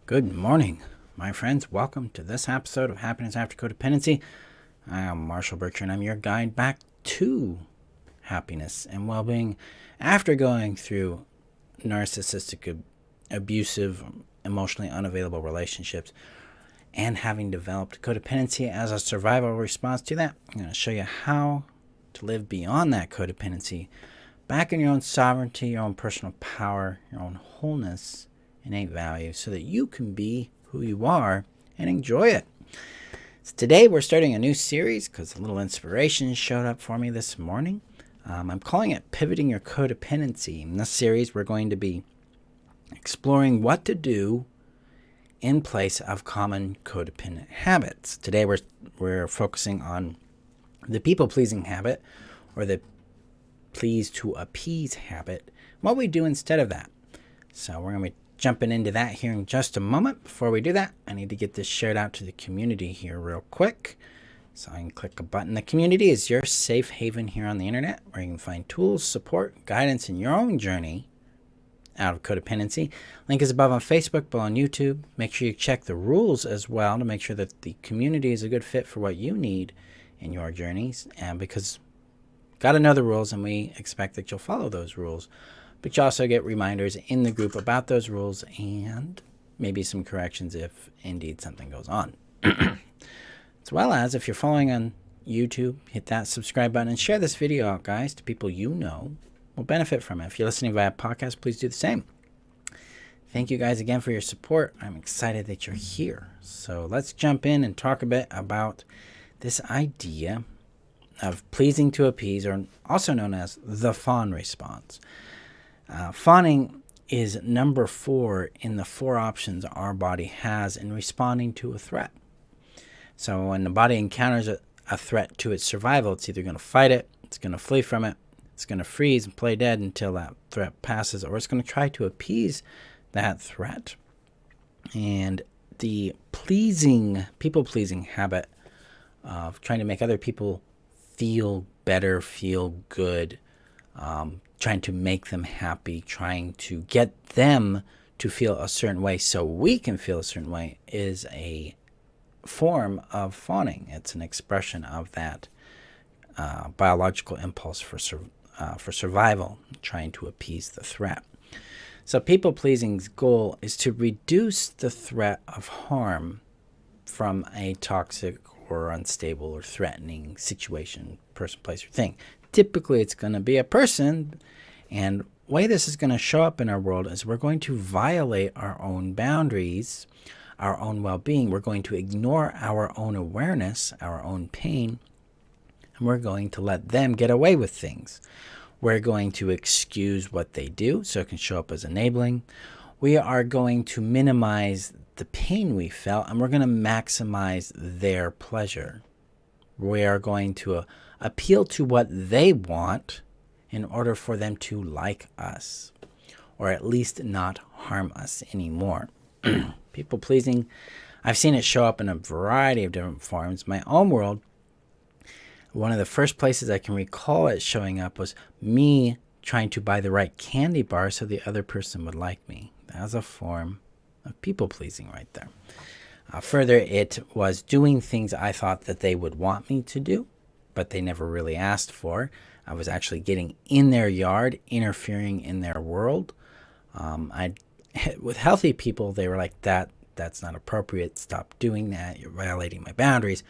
Good morning, my friends. Welcome to this episode of Happiness After Codependency. I am Marshall Berkshire, and I'm your guide back to happiness and well-being after going through narcissistic, abusive, emotionally unavailable relationships and having developed codependency as a survival response to that. I'm going to show you how to live beyond that codependency, back in your own sovereignty, your own personal power, your own wholeness, innate value, so that you can be who you are and enjoy it. So today we're starting a new series because a little inspiration showed up for me this morning. I'm calling it Pivoting Your Codependency. In this series we're going to be exploring what to do in place of common codependent habits. Today we're focusing on the people-pleasing habit, or the please-to-appease habit, what we do instead of that. So we're going to be jumping into that here in just a moment. Before we do that, I need to get this shared out to the community here real quick. So I can click a button. The community is your safe haven here on the internet, where you can find tools, support, guidance in your own journey out of codependency. Link is above on Facebook, below on YouTube. Make sure you check the rules as well to make sure that the community is a good fit for what you need in your journeys. And because got to know the rules, and we expect that you'll follow those rules. But you also get reminders in the group about those rules and maybe some corrections if indeed something goes on. As well as, if you're following on YouTube, hit that subscribe button and share this video out, guys, to people you know will benefit from it. If you're listening via podcast, please do the same. Thank you guys again for your support. I'm excited that you're here. So let's jump in and talk a bit about this idea of pleasing to appease, or also known as the Fawn response. Fawning is number 4 in the 4 options our body has in responding to a threat. So when the body encounters a threat to its survival, it's either going to fight it, it's going to flee from it, it's going to freeze and play dead until that threat passes, or it's going to try to appease that threat. And the people-pleasing habit of trying to make other people feel better, feel good, trying to make them happy, trying to get them to feel a certain way so we can feel a certain way, is a form of fawning. It's an expression of that biological impulse for survival, trying to appease the threat. So people-pleasing's goal is to reduce the threat of harm from a toxic or unstable or threatening situation, person, place, or thing. Typically, it's going to be a person, and the way this is going to show up in our world is we're going to violate our own boundaries, our own well-being. We're going to ignore our own awareness, our own pain, and we're going to let them get away with things. We're going to excuse what they do so it can show up as enabling. We are going to minimize the pain we felt, and we're going to maximize their pleasure. We are going to appeal to what they want in order for them to like us, or at least not harm us anymore. People-pleasing, I've seen it show up in a variety of different forms. My own world, one of the first places I can recall it showing up was me trying to buy the right candy bar so the other person would like me. That was a form of people-pleasing right there. Further, it was doing things I thought that they would want me to do, but they never really asked for. I was actually getting in their yard, interfering in their world. With healthy people, they were like, that's not appropriate. Stop doing that. You're violating my boundaries.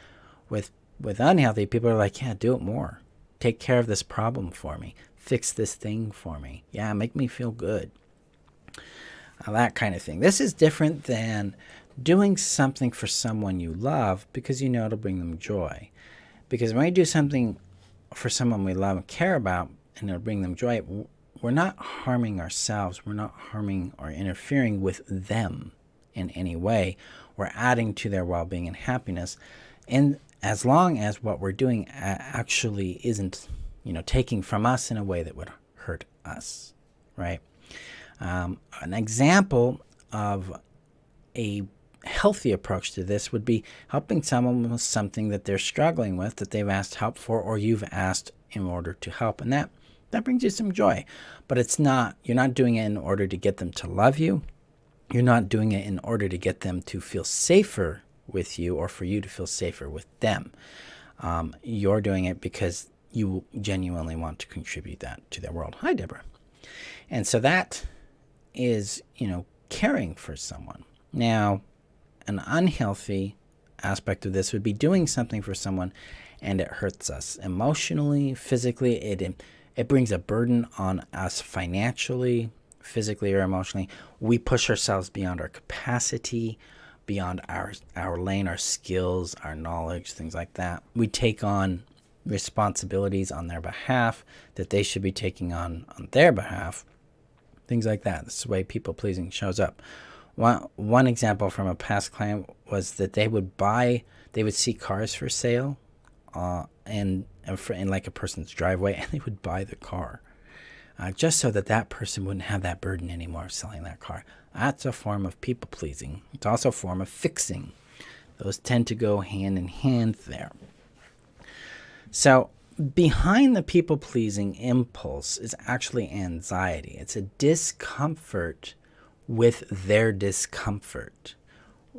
With unhealthy people, are like, yeah, do it more. Take care of this problem for me. Fix this thing for me. Yeah, make me feel good. That kind of thing. This is different than doing something for someone you love because you know it'll bring them joy. Because when we do something for someone we love and care about and it'll bring them joy, we're not harming ourselves. We're not harming or interfering with them in any way. We're adding to their well-being and happiness. And as long as what we're doing actually isn't, taking from us in a way that would hurt us, right? An example of a healthy approach to this would be helping someone with something that they're struggling with, that they've asked help for, or you've asked in order to help. And that brings you some joy. But you're not doing it in order to get them to love you. You're not doing it in order to get them to feel safer with you or for you to feel safer with them. You're doing it because you genuinely want to contribute that to their world. Hi, Deborah. And so that is, caring for someone. Now, an unhealthy aspect of this would be doing something for someone and it hurts us emotionally, physically. It brings a burden on us financially, physically or emotionally. We push ourselves beyond our capacity, beyond our lane, our skills, our knowledge, things like that. We take on responsibilities on their behalf that they should be taking on their behalf, things like that. This is the way people pleasing shows up. One example from a past client was that they would see cars for sale in like a person's driveway, and they would buy the car just so that person wouldn't have that burden anymore of selling that car. That's a form of people pleasing. It's also a form of fixing. Those tend to go hand in hand there. So behind the people-pleasing impulse is actually anxiety. It's a discomfort with their discomfort.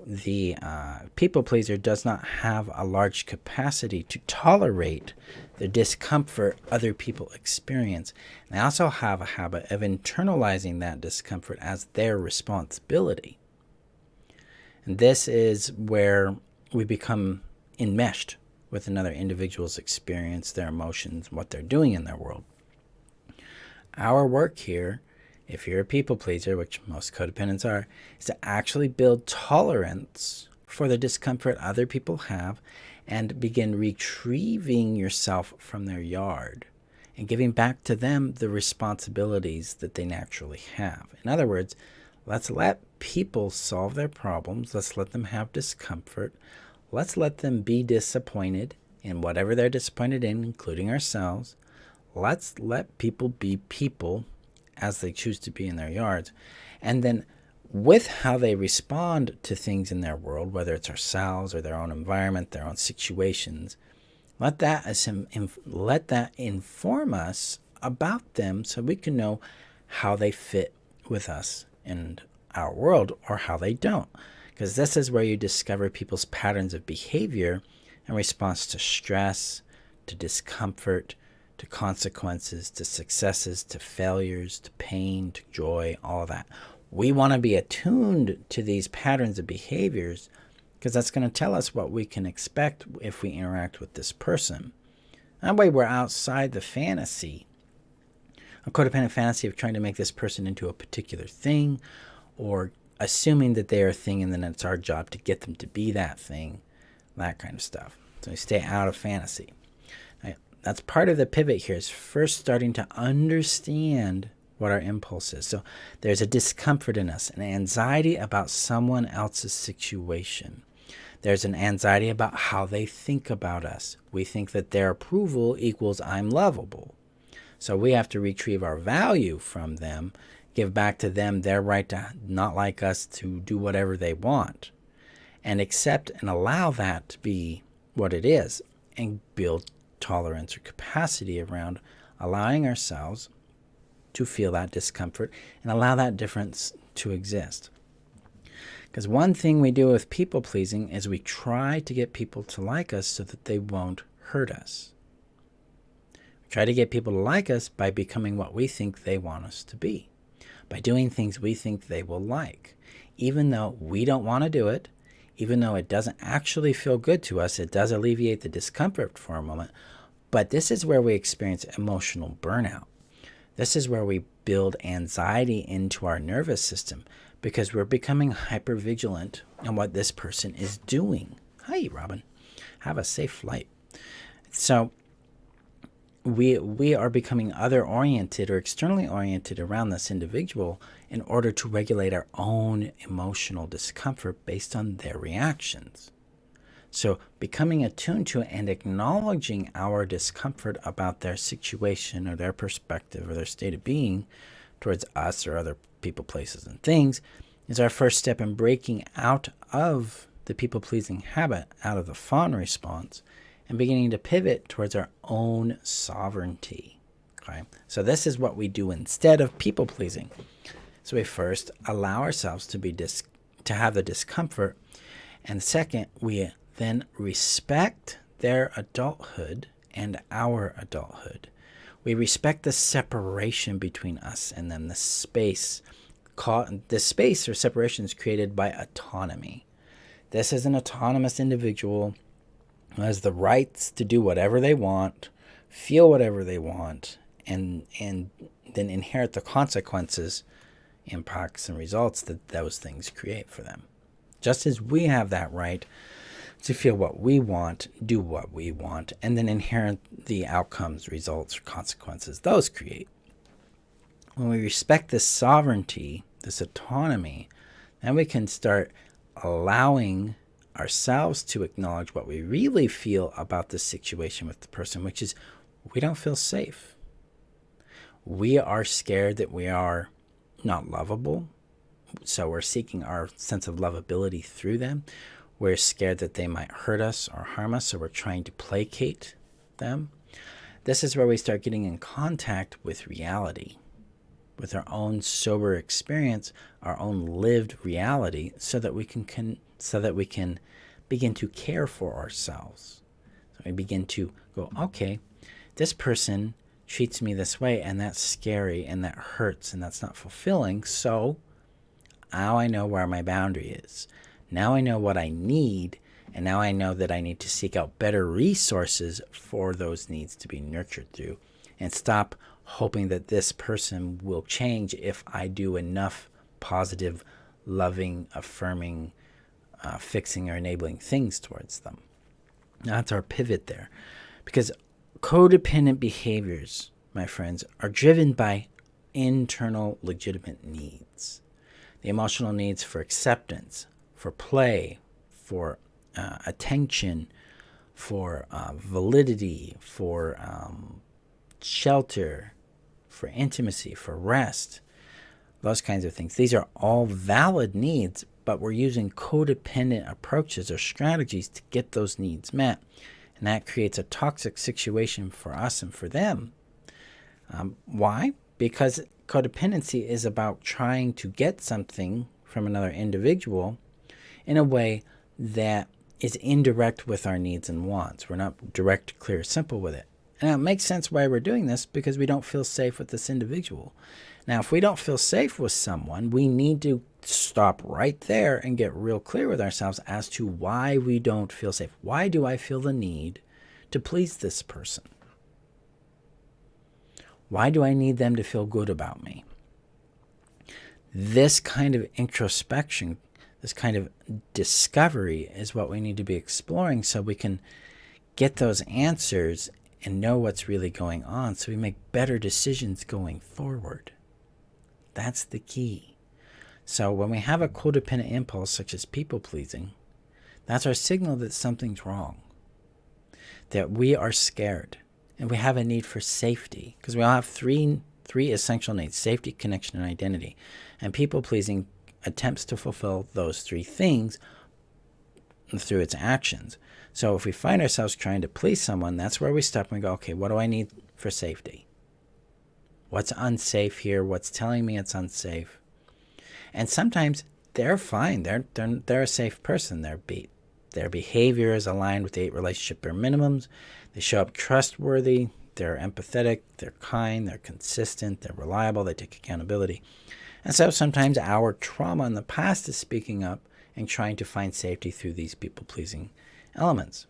The people pleaser does not have a large capacity to tolerate the discomfort other people experience. And they also have a habit of internalizing that discomfort as their responsibility. And this is where we become enmeshed with another individual's experience, their emotions, what they're doing in their world. Our work here, if you're a people pleaser, which most codependents are, is to actually build tolerance for the discomfort other people have and begin retrieving yourself from their yard and giving back to them the responsibilities that they naturally have. In other words, let's let people solve their problems. Let's let them have discomfort. Let's let them be disappointed in whatever they're disappointed in, including ourselves. Let's let people be people as they choose to be in their yards. And then with how they respond to things in their world, whether it's ourselves or their own environment, their own situations, let that inform us about them so we can know how they fit with us in our world or how they don't. Because this is where you discover people's patterns of behavior in response to stress, to discomfort, to consequences, to successes, to failures, to pain, to joy, all of that. We want to be attuned to these patterns of behaviors because that's going to tell us what we can expect if we interact with this person. That way we're outside the fantasy, a codependent fantasy of trying to make this person into a particular thing or assuming that they are a thing and then it's our job to get them to be that thing, that kind of stuff. So we stay out of fantasy. That's part of the pivot here is first starting to understand what our impulse is. So there's a discomfort in us, an anxiety about someone else's situation. There's an anxiety about how they think about us. We think that their approval equals I'm lovable. So we have to retrieve our value from them, give back to them their right to not like us, to do whatever they want, and accept and allow that to be what it is and build tolerance or capacity around allowing ourselves to feel that discomfort and allow that difference to exist. Because one thing we do with people pleasing is we try to get people to like us so that they won't hurt us. We try to get people to like us by becoming what we think they want us to be, by doing things we think they will like. Even though we don't want to do it, even though it doesn't actually feel good to us, it does alleviate the discomfort for a moment. But this is where we experience emotional burnout. This is where we build anxiety into our nervous system because we're becoming hypervigilant on what this person is doing. Hi, Robin. Have a safe flight. So we are becoming other-oriented or externally oriented around this individual in order to regulate our own emotional discomfort based on their reactions. So becoming attuned to and acknowledging our discomfort about their situation or their perspective or their state of being towards us or other people, places, and things is our first step in breaking out of the people-pleasing habit, out of the fawn response, and beginning to pivot towards our own sovereignty. Okay? So this is what we do instead of people-pleasing. So we first allow ourselves to have the discomfort, and second, we then respect their adulthood and our adulthood. We respect the separation between us and them, the space or separation is created by autonomy. This is an autonomous individual who has the rights to do whatever they want, feel whatever they want, and then inherit the consequences, impacts, and results that those things create for them. Just as we have that right to feel what we want, do what we want, and then inherit the outcomes, results, or consequences those create. When we respect this sovereignty, this autonomy, then we can start allowing ourselves to acknowledge what we really feel about this situation with the person, which is we don't feel safe. We are scared that we are not lovable, so we're seeking our sense of lovability through them. We're scared that they might hurt us or harm us, so we're trying to placate them. This is where we start getting in contact with reality, with our own sober experience, our own lived reality, so that we can begin to care for ourselves. So we begin to go, okay, this person treats me this way, and that's scary, and that hurts, and that's not fulfilling. So now I know where my boundary is. Now I know what I need, and now I know that I need to seek out better resources for those needs to be nurtured through, and stop hoping that this person will change if I do enough positive, loving, affirming, fixing, or enabling things towards them. That's our pivot there. Because codependent behaviors, my friends, are driven by internal legitimate needs. The emotional needs for acceptance, for play, for attention, for validity, for shelter, for intimacy, for rest, those kinds of things. These are all valid needs, but we're using codependent approaches or strategies to get those needs met. And that creates a toxic situation for us and for them. Why? Because codependency is about trying to get something from another individual in a way that is indirect with our needs and wants. We're not direct, clear, simple with it. And it makes sense why we're doing this, because we don't feel safe with this individual. Now, if we don't feel safe with someone, we need to stop right there and get real clear with ourselves as to why we don't feel safe. Why do I feel the need to please this person? Why do I need them to feel good about me? This kind of introspection, this kind of discovery is what we need to be exploring, so we can get those answers and know what's really going on, so we make better decisions going forward. That's the key. So when we have a codependent impulse, such as people-pleasing, that's our signal that something's wrong, that we are scared, and we have a need for safety, because we all have three essential needs: safety, connection, and identity. And people-pleasing attempts to fulfill those three things through its actions. So if we find ourselves trying to please someone, that's where we stop and go, okay, what do I need for safety? What's unsafe here? What's telling me it's unsafe? And sometimes they're fine. They're a safe person. Their behavior is aligned with the 8 relationship bare minimums. They show up trustworthy. They're empathetic. They're kind. They're consistent. They're reliable. They take accountability. And so sometimes our trauma in the past is speaking up and trying to find safety through these people-pleasing elements.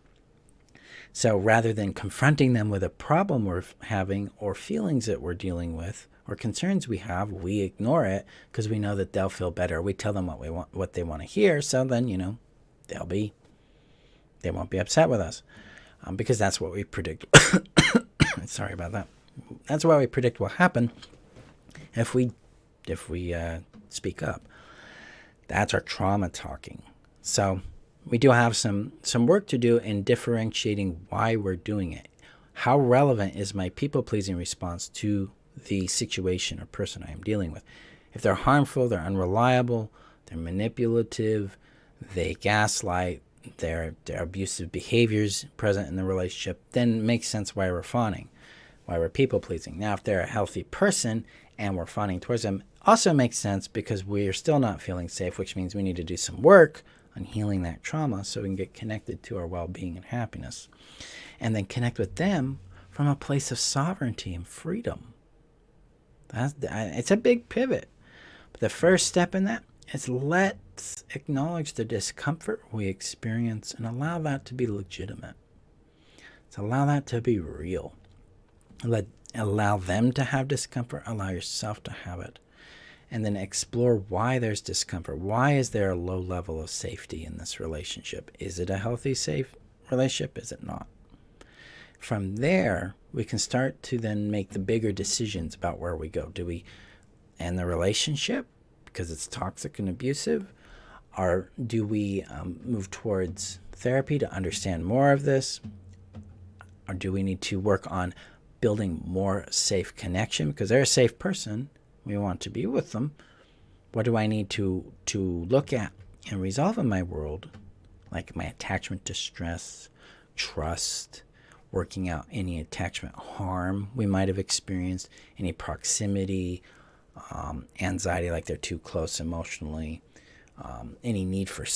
So rather than confronting them with a problem we're having, or feelings that we're dealing with, or concerns we have, we ignore it because we know that they'll feel better. We tell them what they want to hear, so then they won't be upset with us, because that's what we predict. Sorry about that. That's why we predict will happen if we speak up. That's our trauma talking. So we do have some work to do in differentiating why we're doing it. How relevant is my people-pleasing response to the situation or person I am dealing with? If they're harmful, they're unreliable, they're manipulative, they gaslight, their abusive behaviors present in the relationship, then it makes sense why we're fawning, why we're people-pleasing. Now, if they're a healthy person and we're fawning towards them also makes sense because we are still not feeling safe, which means we need to do some work on healing that trauma so we can get connected to our well-being and happiness, and then connect with them from a place of sovereignty and freedom. It's a big pivot. But the first step in that is let's acknowledge the discomfort we experience and allow that to be legitimate. So allow that to be real. Allow them to have discomfort. Allow yourself to have it. And then explore why there's discomfort. Why is there a low level of safety in this relationship? Is it a healthy, safe relationship? Is it not? From there, we can start to then make the bigger decisions about where we go. Do we end the relationship because it's toxic and abusive? Or do we move towards therapy to understand more of this? Or do we need to work on building more safe connection? Because they're a safe person. We want to be with them. What do I need to look at and resolve in my world? Like my attachment to stress, trust, working out any attachment harm we might have experienced, any proximity, anxiety, like they're too close emotionally, any need for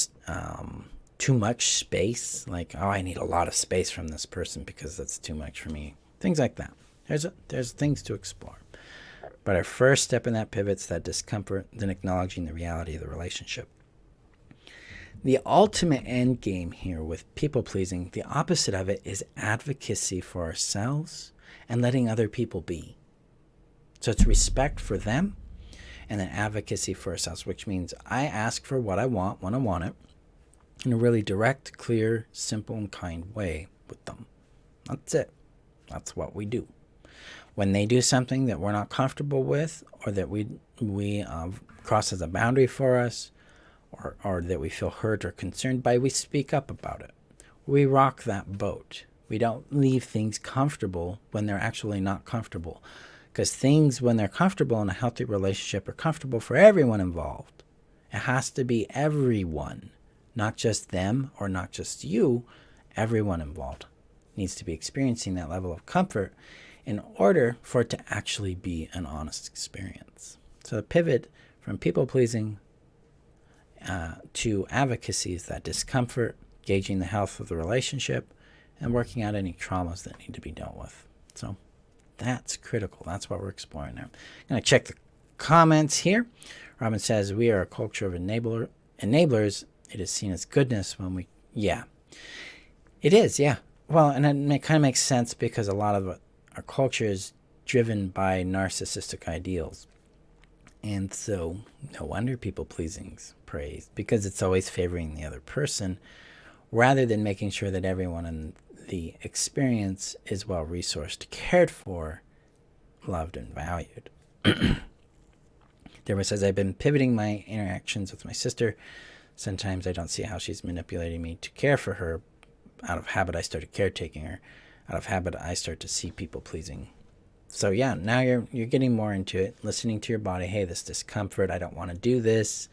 too much space, like, oh, I need a lot of space from this person because that's too much for me. Things like that. There's things to explore. But our first step in that pivot's that discomfort, then acknowledging the reality of the relationship. The ultimate end game here with people-pleasing, the opposite of it is advocacy for ourselves and letting other people be. So it's respect for them and then advocacy for ourselves, which means I ask for what I want when I want it in a really direct, clear, simple, and kind way with them. That's it. That's what we do. When they do something that we're not comfortable with or that we cross as a boundary for us, or that we feel hurt or concerned by, we speak up about it. We rock that boat. We don't leave things comfortable when they're actually not comfortable. Because things, when they're comfortable in a healthy relationship, are comfortable for everyone involved. It has to be everyone, not just them or not just you. Everyone involved needs to be experiencing that level of comfort in order for it to actually be an honest experience. So the pivot from people-pleasing to advocacy is that discomfort, gauging the health of the relationship, and working out any traumas that need to be dealt with. So that's critical. That's what we're exploring now. I'm going to check the comments here. Robin says, we are a culture of enablers. It is seen as goodness when we... Yeah. It is, yeah. Well, and it kind of makes sense because a lot of our culture is driven by narcissistic ideals. And so no wonder people-pleasing's praised, because it's always favoring the other person rather than making sure that everyone in the experience is well-resourced, cared for, loved, and valued. Deborah says, I've been pivoting my interactions with my sister. Sometimes I don't see how she's manipulating me to care for her. Out of habit, I started caretaking her. Out of habit, I start to see people-pleasing. So yeah, now you're getting more into it, listening to your body. Hey, this discomfort, I don't want to do this.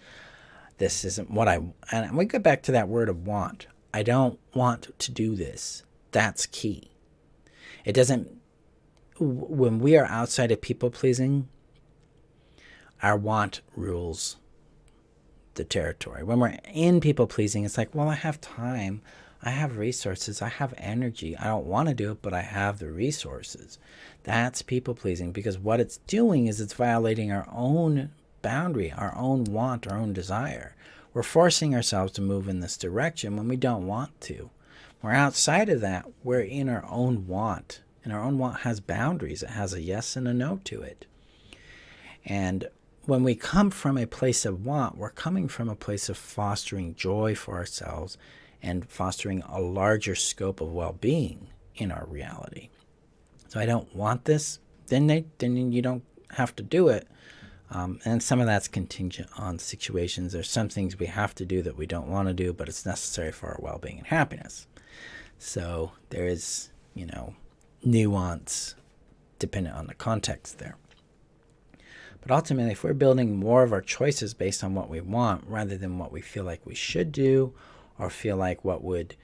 This isn't what and we go back to that word of want. I don't want to do this. That's key. It doesn't, when we are outside of people-pleasing, our want rules the territory. When we're in people-pleasing, it's like, well, I have time. I have resources. I have energy. I don't want to do it, but I have the resources. That's people-pleasing, because what it's doing is it's violating our own boundary, our own want, our own desire. We're forcing ourselves to move in this direction when we don't want to. We're outside of that. We're in our own want, and our own want has boundaries. It has a yes and a no to it. And when we come from a place of want, we're coming from a place of fostering joy for ourselves and fostering a larger scope of well-being in our reality. So I don't want this, then you don't have to do it. And some of that's contingent on situations. There's some things we have to do that we don't want to do, but it's necessary for our well-being and happiness. So there is, nuance dependent on the context there. But ultimately, if we're building more of our choices based on what we want rather than what we feel like we should do or feel like what would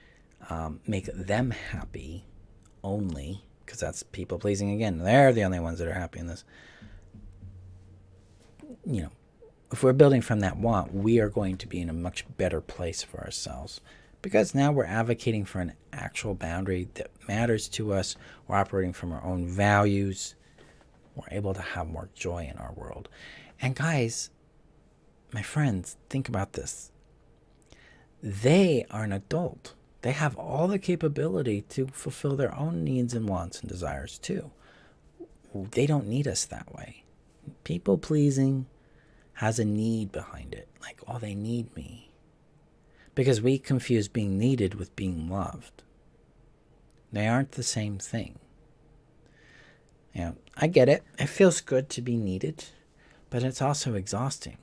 make them happy only, because that's people-pleasing again. They're the only ones that are happy in this. if we're building from that want, we are going to be in a much better place for ourselves, because now we're advocating for an actual boundary that matters to us. We're operating from our own values. We're able to have more joy in our world. And guys, my friends, think about this. They are an adult. They have all the capability to fulfill their own needs and wants and desires too. They don't need us that way. People pleasing has a need behind it. Like, oh, they need me. Because we confuse being needed with being loved. They aren't the same thing. I get it. It feels good to be needed, but it's also exhausting.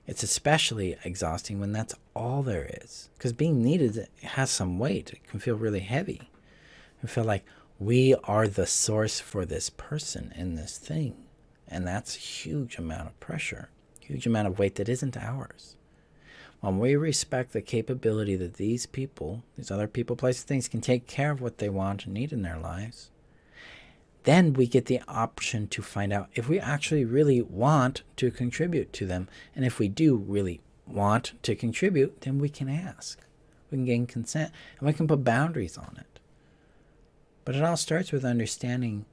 It's especially exhausting when that's all there is. Because being needed has some weight. It can feel really heavy. It can feel like we are the source for this person in this thing. And that's a huge amount of pressure, huge amount of weight that isn't ours. When we respect the capability that these people, these other people, places, things can take care of what they want and need in their lives, then we get the option to find out if we actually really want to contribute to them. And if we do really want to contribute, then we can ask. We can gain consent, and we can put boundaries on it. But it all starts with understanding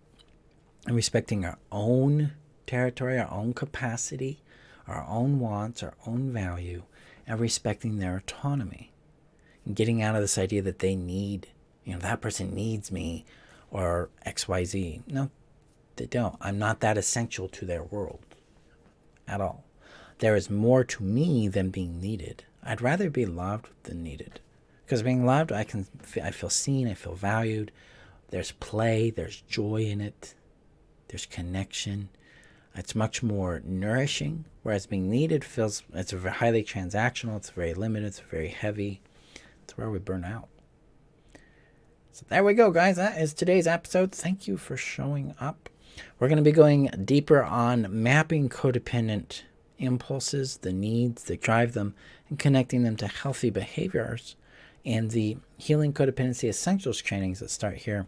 and respecting our own territory, our own capacity, our own wants, our own value, and respecting their autonomy. And getting out of this idea that they need, that person needs me, or XYZ. No, they don't. I'm not that essential to their world at all. There is more to me than being needed. I'd rather be loved than needed. Because being loved, I feel seen, I feel valued. There's play, there's joy in it. There's connection. It's much more nourishing. Whereas being needed it's highly transactional, it's very limited, it's very heavy. It's where we burn out. So there we go, guys. That is today's episode. Thank you for showing up. We're going to be going deeper on mapping codependent impulses, the needs that drive them, and connecting them to healthy behaviors, and the Healing Codependency Essentials trainings that start here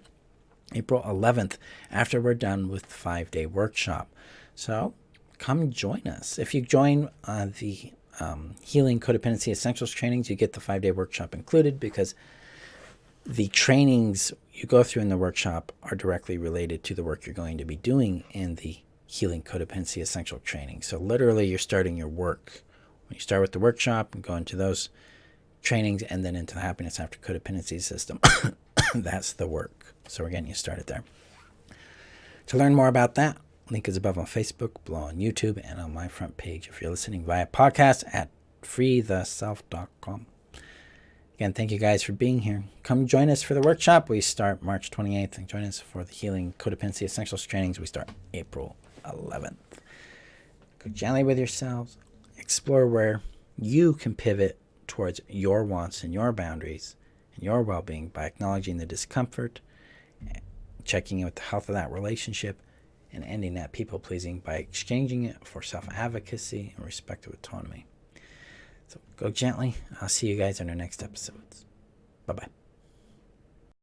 April 11th after we're done with the 5-day workshop. So come join us. If you join the Healing Codependency Essentials trainings, you get the 5-day workshop included, because the trainings you go through in the workshop are directly related to the work you're going to be doing in the Healing Codependency Essential Training. So literally you're starting your work. When you start with the workshop and go into those trainings and then into the Happiness After Codependency system, that's the work. So we're getting you started there. To learn more about that, link is above on Facebook, below on YouTube, and on my front page if you're listening via podcast at freetheself.com. Again, thank you guys for being here. Come join us for the workshop. We start March 28th, and join us for the Healing Codependency Essentials trainings. We start April 11th. Go gently with yourselves. Explore where you can pivot towards your wants and your boundaries and your well-being by acknowledging the discomfort, checking in with the health of that relationship, and ending that people-pleasing by exchanging it for self-advocacy and respective autonomy. So go gently. I'll see you guys in our next episodes. Bye-bye.